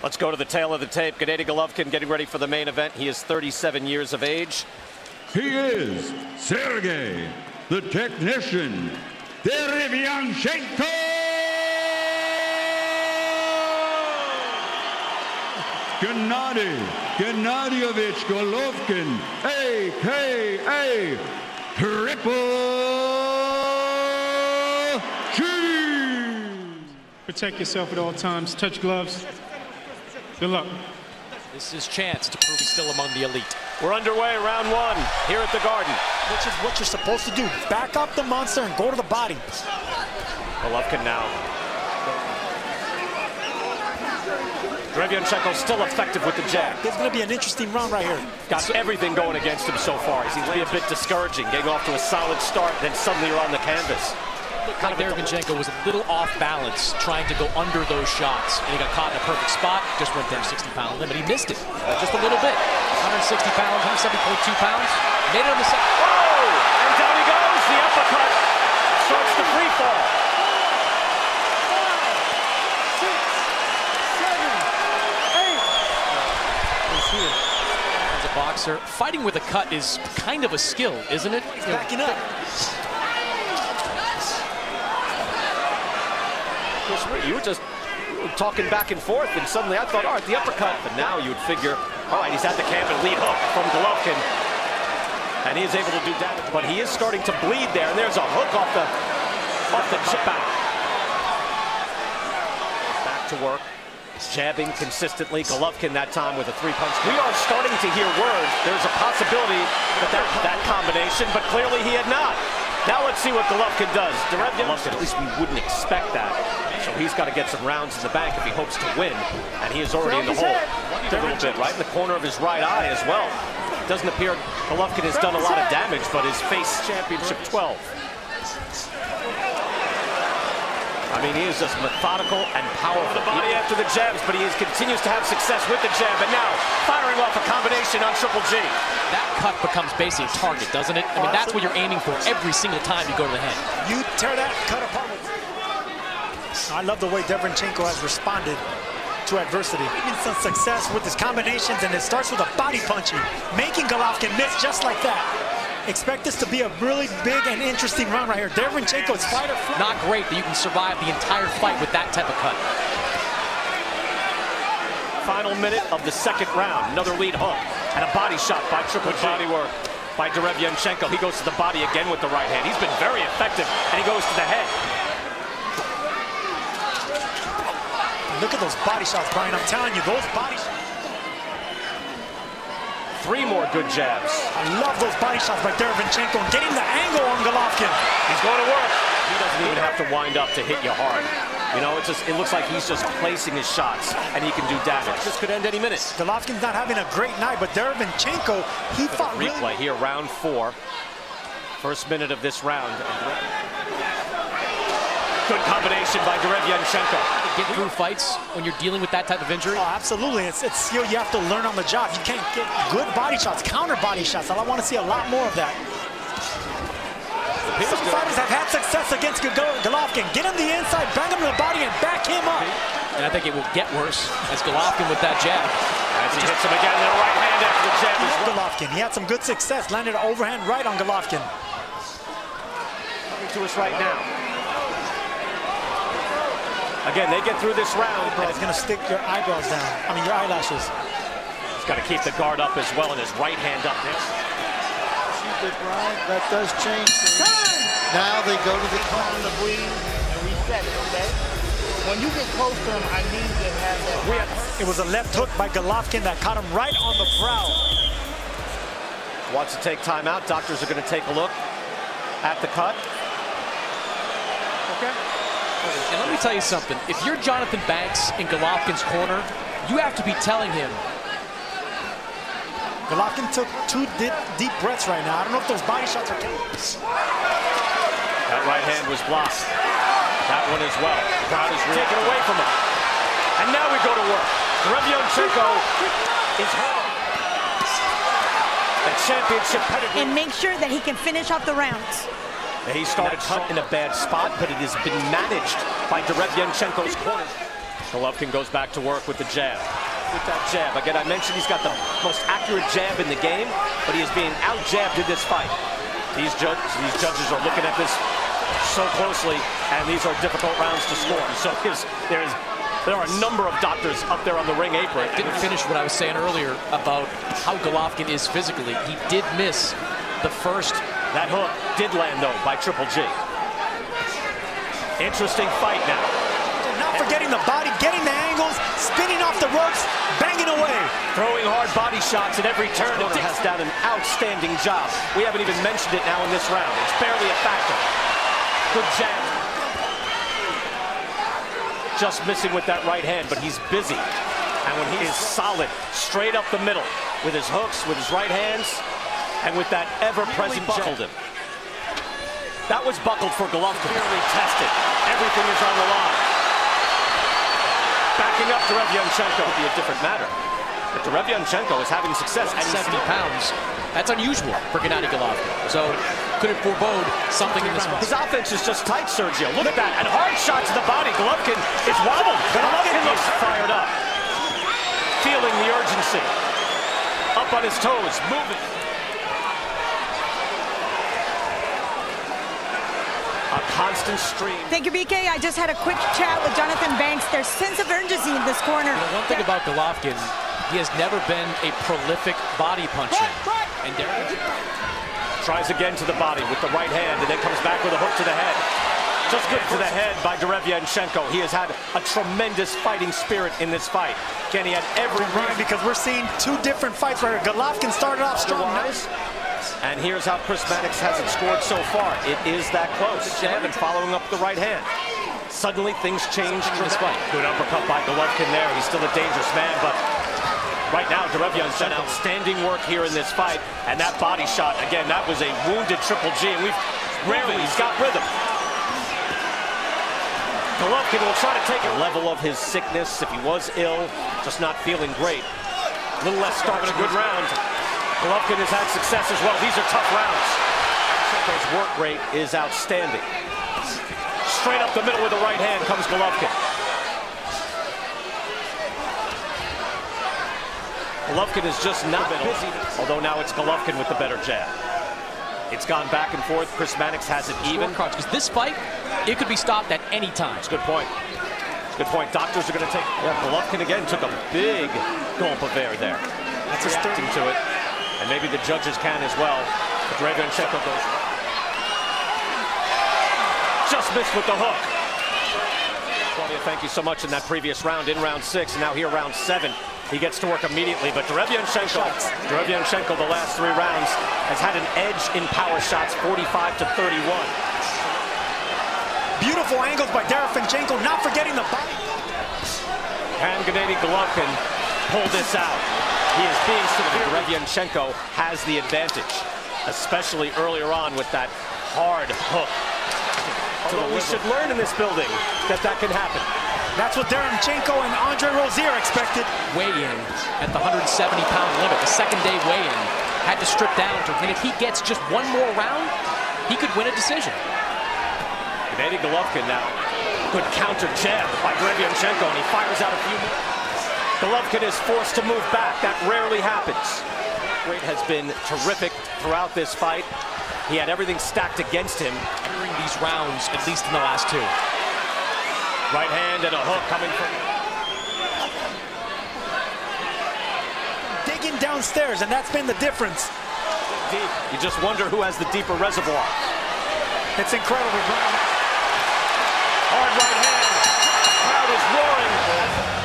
Let's go to the tail of the tape. Gennady Golovkin getting ready for the main event. He is 37 years of age. He is Sergiy, the technician, Derevyanchenko! Gennady Golovkin, a.k.a. Triple G! Protect yourself at all times. Touch gloves. Good luck. This is chance to prove he's still among the elite. We're underway, round one, here at the Garden. Which is what you're supposed to do. Back up the monster and go to the body. Golovkin now. Derevyanchenko still effective with the jab. It's going to be an interesting round right here. Got everything going against him so far. He seems to be a bit discouraging, getting off to a solid start, then suddenly you're on the canvas. Like Derevyanchenko was a little off balance trying to go under those shots, and he got caught in a perfect spot. Just went there 60-pound limit. He missed it just a little bit. 160 pounds, 170.2 pounds. Made it on the second. Oh! And down he goes. The uppercut starts the free fall. 5, 6, 7, 8. He's here. As a boxer, fighting with a cut is kind of a skill, isn't it? He's backing up. You were just talking back and forth, and suddenly I thought, all right, the uppercut. But now you would figure, all right, he's at the camp and lead hook from Golovkin. And he is able to do damage, but he is starting to bleed there. And there's a hook off the chip out. Back to work, jabbing consistently. Golovkin that time with a three-punch. We are starting to hear words. There's a possibility that combination, but clearly he had not. Now let's see what Golovkin does. Derevyanchenko, at least we wouldn't expect that. So he's got to get some rounds in the bank if he hopes to win. And he is already in the hole. A little bit, right in the corner of his right eye as well. Doesn't appear Golovkin has done a lot of damage, but his face championship 12. I mean, he is just methodical and powerful. The body after the jabs, but he continues to have success with the jab. And now firing off a combination on Triple G. That cut becomes basically a target, doesn't it? I mean, that's what you're aiming for every single time you go to the head. You tear that cut apart. I love the way Derevyanchenko has responded to adversity. Having some success with his combinations, and it starts with a body punching, making Golovkin miss just like that. Expect this to be a really big and interesting round right here. Derevyanchenko is fighter. Not great that you can survive the entire fight with that type of cut. Final minute of the second round. Another lead hook and a body shot by Triple G. Body work by Derevyanchenko. He goes to the body again with the right hand. He's been very effective, and he goes to the head. Look at those body shots, Brian. I'm telling you, those body shots. 3 more good jabs. I love those body shots by Derevyanchenko and getting the angle on Golovkin. He's going to work. He doesn't even have to wind up to hit you hard. You know, it looks like he's just placing his shots, and he can do damage. This could end any minute. Golovkin's not having a great night, but Derevyanchenko, he fought really. Replay here, round 4. First minute of this round. Good combination by Derevyanchenko. Get through fights when you're dealing with that type of injury? Oh, absolutely. It's skill you have to learn on the job. You can't get good body shots, counter body shots. I want to see a lot more of that. Some fighters have had success against Golovkin. Get him the inside, bang him to the body, and back him up. And I think it will get worse as Golovkin with that jab. As he hits him again in the right hand after the jab. Golovkin, he had some good success. Landed an overhand right on Golovkin. Coming to us right now. Again, they get through this round. It's going to stick your eyebrows down. I mean, your eyelashes. He's got to keep the guard up as well, and his right hand up there. See, Brian, that does change things. Now they go to the corner to breathe and reset it, okay? When you get close to him, I need to have that. It was a left hook by Golovkin that caught him right on the brow. Wants to take time out. Doctors are going to take a look at the cut. Okay. And let me tell you something. If you're Jonathan Banks in Golovkin's corner, you have to be telling him. Golovkin took 2 deep breaths right now. I don't know if those body shots are counting. That right hand was blocked. That one as well. The crowd is taken away from him. And now we go to work. Derevyanchenko is hurt. The championship pedigree. And make sure that he can finish off the rounds. He started cut in a bad spot, but it has been managed by Derevyanchenko's corner. Golovkin goes back to work with the jab. With that jab. Again, I mentioned he's got the most accurate jab in the game, but he is being out-jabbed in this fight. These judges are looking at this so closely, and these are difficult rounds to score. So there are a number of doctors up there on the ring apron. I didn't finish what I was saying earlier about how Golovkin is physically. He did miss the first. That hook did land, though, by Triple G. Interesting fight now. Not forgetting the body, getting the angles, spinning off the ropes, banging away. Throwing hard body shots at every turn. It has done an outstanding job. We haven't even mentioned it now in this round. It's barely a factor. Good jab. Just missing with that right hand, but he's busy. And when he is solid, straight up the middle, with his hooks, with his right hands, and with that ever-present buckled him. That was buckled for Golovkin. Clearly tested. Everything is on the line. Backing up Derevyanchenko would be a different matter. But Derevyanchenko is having success at 70 pounds. That's unusual for Gennady Golovkin. So could it forebode something in this fight? His offense is just tight, Sergio. Look at that. And hard shot to the body. Golovkin is wobbled. Golovkin looks fired up. Feeling the urgency. Up on his toes. Moving. A constant stream. Thank you, BK. I just had a quick chat with Jonathan Banks. There's sense of urgency in this corner. You know, one thing about Golovkin, he has never been a prolific body puncher. And tries again to the body with the right hand and then comes back with a hook to the head. Just good to the head by Derevyanchenko. He has had a tremendous fighting spirit in this fight. Kenny had every right, because we're seeing two different fights where Golovkin started off strong. And here's how Chris Mannix has it scored so far. It is that close. Jab and following up the right hand. Suddenly things change in this fight. Good uppercut by Golovkin there. He's still a dangerous man, but right now Derevyanchenko outstanding work here in this fight. And that body shot, again, that was a wounded Triple G. And he's got rhythm. Golovkin will try to take a level of his sickness if he was ill, just not feeling great. A little less start in a good round. Golovkin has had success as well. These are tough rounds. His work rate is outstanding. Straight up the middle with the right hand comes Golovkin. Golovkin is just not busy, although now it's Golovkin with the better jab. It's gone back and forth. Chris Mannix has it even. Because this fight, it could be stopped at any time. It's a good point. It's a good point. Doctors are going to take. Yeah, Golovkin again took a big gulp of air there. That's reacting to it. And maybe the judges can as well. But Derevyanchenko goes. Just missed with the hook. Claudia, thank you so much in that previous round, in round 6, and now here round 7. He gets to work immediately, but Derevyanchenko the last 3 rounds has had an edge in power shots, 45 to 31. Beautiful angles by Derevyanchenko, not forgetting the body. Can Gennady Golovkin pull this out? He is being severe. Derevyanchenko has the advantage, especially earlier on with that hard hook. We should learn in this building that can happen. That's what Derevyanchenko and Andre Rozier expected. Weigh-in at the 170-pound limit, the second-day weigh-in, had to strip down to, and if he gets just one more round, he could win a decision. Gennady Golovkin now, good counter jab by Derevyanchenko, and he fires out a few more. Golovkin is forced to move back. That rarely happens. Rate has been terrific throughout this fight. He had everything stacked against him during these rounds, at least in the last 2. Right hand and a hook coming from. Digging downstairs, and that's been the difference. Deep. You just wonder who has the deeper reservoir. It's incredible. Hard right hand. Crowd is roaring.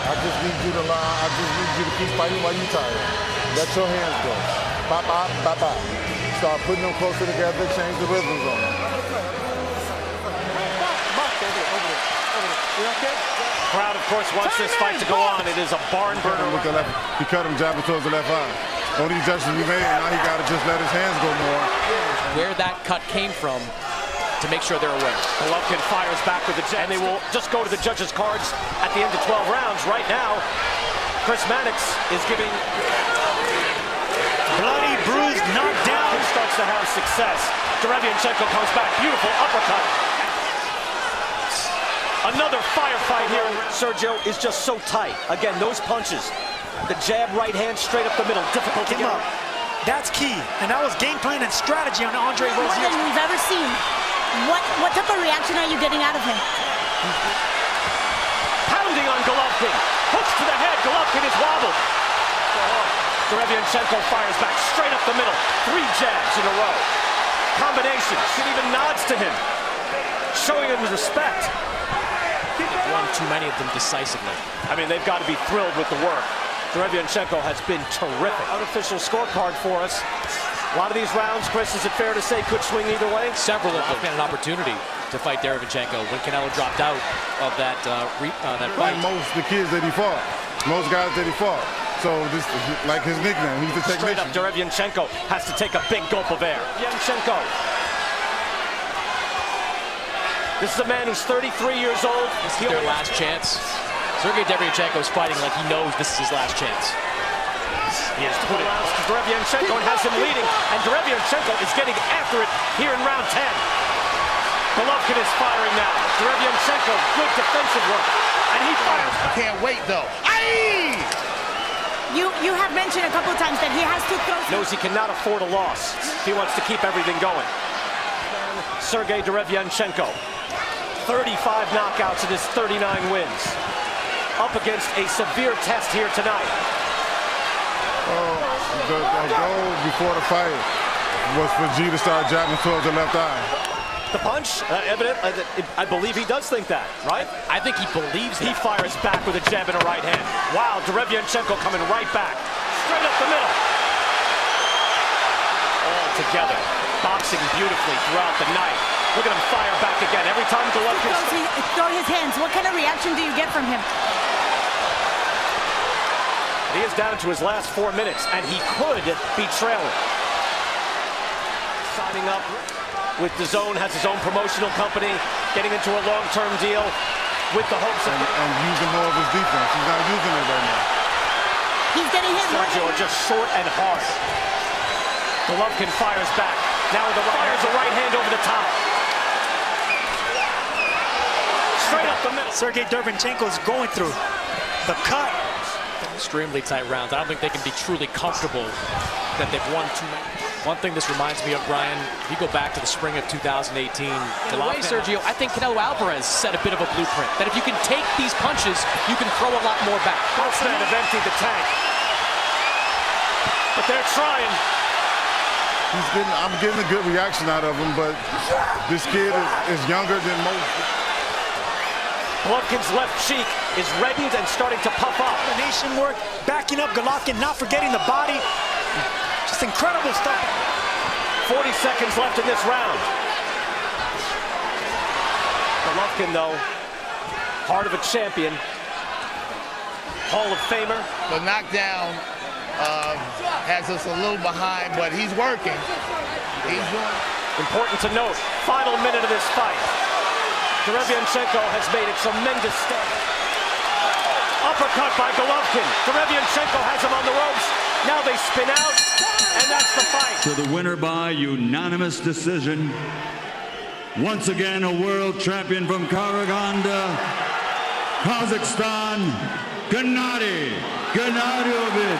I just need you to lie. I just need you to keep fighting while you're tired. Let your hands go. Bop, bop, bop, bop. Start putting them closer together, change the rhythms on them. Crowd, of course, wants this fight to go on. It is a barn burner. He cut him jabbing towards the left eye. All these judges we made, now he got to just let his hands go more. Where that cut came from to make sure they're aware. Golovkin fires back with the jab, and they will just go to the judges' cards at the end of 12 rounds. Right now, Chris Mannix is giving bloody, bruised, knocked down. He starts to have success. Derevyanchenko comes back. Beautiful uppercut. Another firefight here. Sergio is just so tight. Again, those punches. The jab, right hand, straight up the middle. Difficult to get up. That's key. And that was game plan and strategy on Andre More Rozier's. than we've ever seen. What type of reaction are you getting out of him? Pounding on Golovkin. Hooks to the head. Golovkin is wobbled. Derevyanchenko fires back straight up the middle. 3 jabs in a row. Combinations. He even nods to him, showing him respect. Won too many of them decisively. I mean, they've got to be thrilled with the work. Derevyanchenko has been terrific. Unofficial scorecard for us. A lot of these rounds, Chris, is it fair to say, could swing either way? Several of them had an opportunity to fight Derevyanchenko when Canelo dropped out of that fight. Most the kids that he fought, most guys that he fought. So this is like his nickname. He's the technician. Straight up, Derevyanchenko has to take a big gulp of air. Derevyanchenko. This is a man who's 33 years old. This is their last chance. Sergiy Derevyanchenko is fighting like he knows this is his last chance. He has put it out to Derevyanchenko and has him leading, and Derevyanchenko is getting after it here in round 10. Golovkin is firing now. Derevyanchenko, good defensive work, and he fires. Can't wait though. Aye! You have mentioned a couple of times that he has to throw. Knows he cannot afford a loss if he wants to keep everything going. Sergiy Derevyanchenko, 35 knockouts in his 39 wins. Up against a severe test here tonight. The goal before the fight was for G to start jabbing towards the left eye. The punch, I believe he does think that, right? I think he believes He fires back with a jab and a right hand. Wow, Derevyanchenko coming right back. Straight up the middle. All together, boxing beautifully throughout the night. Look at him fire back again. Every time Golovkin throw his hands, what kind of reaction do you get from him? He is down to his last 4 minutes, and he could be trailing. Signing up with DAZN, has his own promotional company, getting into a long-term deal with the hopes of... And using more of his defense. He's not using it right now. He's getting hit more. Sergio just short and hard. Golovkin fires back. Now with the fires a right hand over the top. Straight up the middle. Sergiy Derevyanchenko is going through the cut. Extremely tight rounds. I don't think they can be truly comfortable that they've won too many. One thing this reminds me of, Brian, if you go back to the spring of 2018, in a way, Sergio, I think Canelo Alvarez set a bit of a blueprint. That if you can take these punches, you can throw a lot more back. Both men have emptied the tank. But they're trying. I'm getting a good reaction out of him, but this kid is younger than most. Golovkin's left cheek is reddened and starting to puff up. Combination work, backing up Golovkin, not forgetting the body. Just incredible stuff. 40 seconds left in this round. Golovkin, though, heart of a champion. Hall of Famer. The knockdown has us a little behind, but he's working. He's doing. Important to note, final minute of this fight. Derevyanchenko has made a tremendous step. Uppercut by Golovkin. Derevyanchenko has him on the ropes. Now they spin out, and that's the fight. So the winner by unanimous decision, once again a world champion from Karaganda, Kazakhstan, Gennady Golovkin.